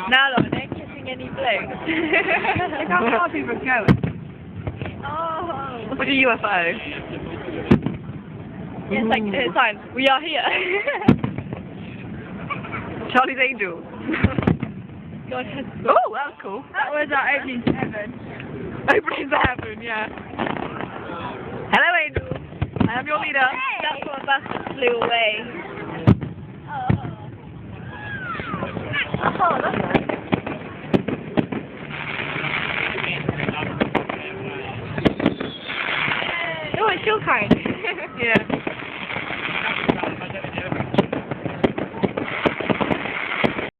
Now look, they're kissing any blokes. Look how far people are going. Oh. Look at UFO. Yes, like sign. We are here. Charlie's Angel. God has. Oh, that was cool. That was our opening to heaven. Opening to heaven, yeah. Hello, Angel. I am your leader. That's what bus flew away. Oh, that's